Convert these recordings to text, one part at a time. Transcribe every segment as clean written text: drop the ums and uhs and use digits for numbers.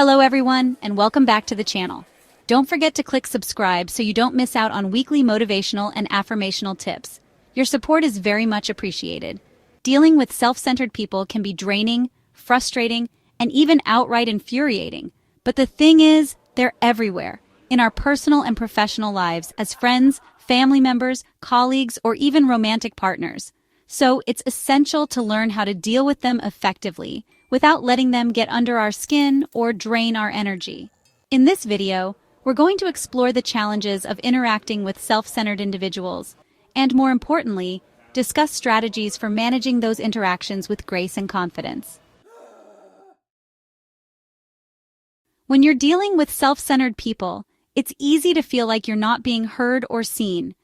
Hello everyone, and welcome back to the channel. Don't forget to click subscribe so you don't miss out on weekly motivational and affirmational tips. Your support is very much appreciated. Dealing with self-centered people can be draining, frustrating, and even outright infuriating. But the thing is, they're everywhere, in our personal and professional lives as friends, family members, colleagues, or even romantic partners. So it's essential to learn how to deal with them effectively, without letting them get under our skin or drain our energy. In this video, we're going to explore the challenges of interacting with self-centered individuals, and more importantly, discuss strategies for managing those interactions with grace and confidence. When you're dealing with self-centered people, it's easy to feel like you're not being heard or seen.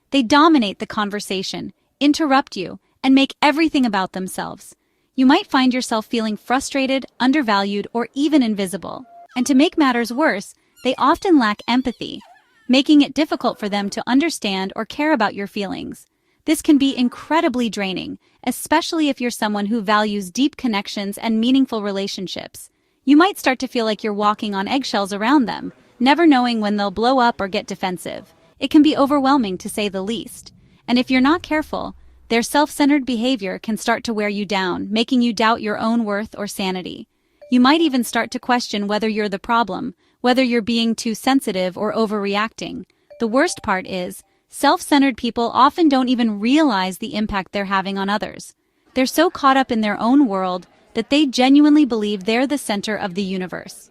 They dominate the conversation, interrupt you, and make everything about themselves. You might find yourself feeling frustrated, undervalued, or even invisible. And to make matters worse, they often lack empathy, making it difficult for them to understand or care about your feelings. This can be incredibly draining, especially if you're someone who values deep connections and meaningful relationships. You might start to feel like you're walking on eggshells around them, never knowing when they'll blow up or get defensive. It can be overwhelming, to say the least. And if you're not careful, their self-centered behavior can start to wear you down, making you doubt your own worth or sanity. You might even start to question whether you're the problem, whether you're being too sensitive or overreacting. The worst part is, self-centered people often don't even realize the impact they're having on others. They're so caught up in their own world that they genuinely believe they're the center of the universe.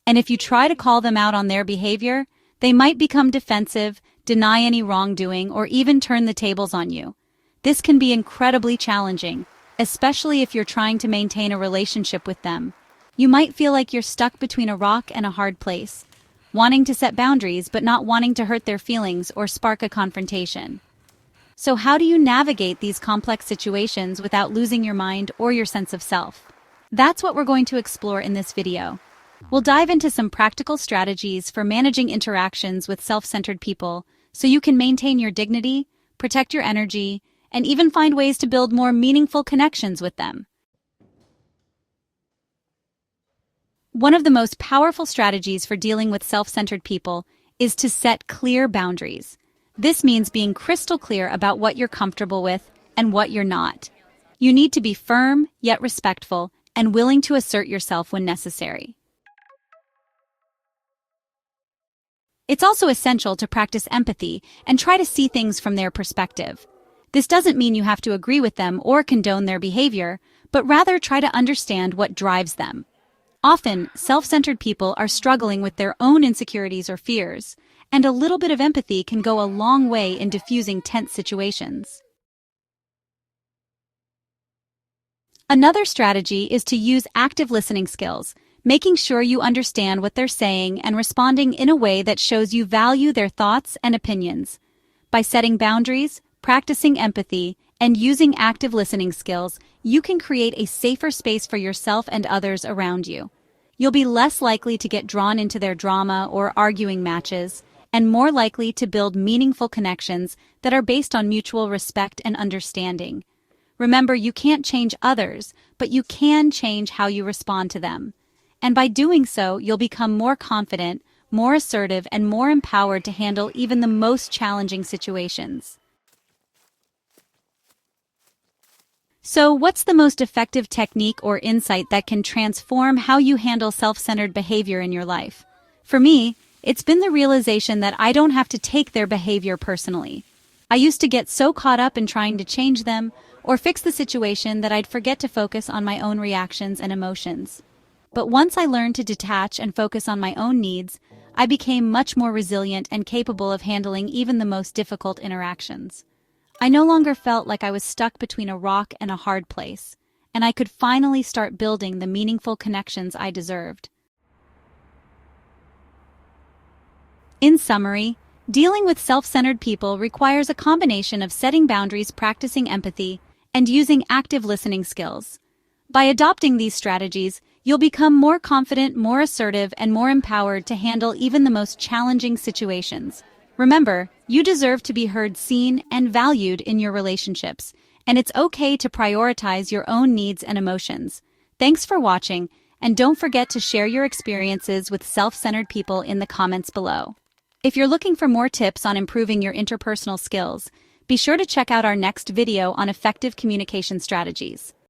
And if you try to call them out on their behavior, they might become defensive, deny any wrongdoing, or even turn the tables on you. This can be incredibly challenging, especially if you're trying to maintain a relationship with them. You might feel like you're stuck between a rock and a hard place, wanting to set boundaries but not wanting to hurt their feelings or spark a confrontation. So how do you navigate these complex situations without losing your mind or your sense of self? That's what we're going to explore in this video. We'll dive into some practical strategies for managing interactions with self-centered people so you can maintain your dignity, protect your energy, and even find ways to build more meaningful connections with them. One of the most powerful strategies for dealing with self-centered people is to set clear boundaries. This means being crystal clear about what you're comfortable with and what you're not. You need to be firm, yet respectful, and willing to assert yourself when necessary. It's also essential to practice empathy and try to see things from their perspective. This doesn't mean you have to agree with them or condone their behavior, but rather try to understand what drives them. Often, self-centered people are struggling with their own insecurities or fears, and a little bit of empathy can go a long way in diffusing tense situations. Another strategy is to use active listening skills, making sure you understand what they're saying and responding in a way that shows you value their thoughts and opinions. By setting boundaries, practicing empathy, and using active listening skills, you can create a safer space for yourself and others around you. You'll be less likely to get drawn into their drama or arguing matches, and more likely to build meaningful connections that are based on mutual respect and understanding. Remember, you can't change others, but you can change how you respond to them. And by doing so, you'll become more confident, more assertive, and more empowered to handle even the most challenging situations. So, what's the most effective technique or insight that can transform how you handle self-centered behavior in your life? For me, it's been the realization that I don't have to take their behavior personally. I used to get so caught up in trying to change them or fix the situation that I'd forget to focus on my own reactions and emotions. But once I learned to detach and focus on my own needs, I became much more resilient and capable of handling even the most difficult interactions. I no longer felt like I was stuck between a rock and a hard place, and I could finally start building the meaningful connections I deserved. In summary, dealing with self-centered people requires a combination of setting boundaries, practicing empathy, and using active listening skills. By adopting these strategies, you'll become more confident, more assertive, and more empowered to handle even the most challenging situations. Remember, you deserve to be heard, seen, and valued in your relationships, and it's okay to prioritize your own needs and emotions. Thanks for watching, And don't forget to share your experiences with self-centered people in the comments below. If you're looking for more tips on improving your interpersonal skills, be sure to check out our next video on effective communication strategies.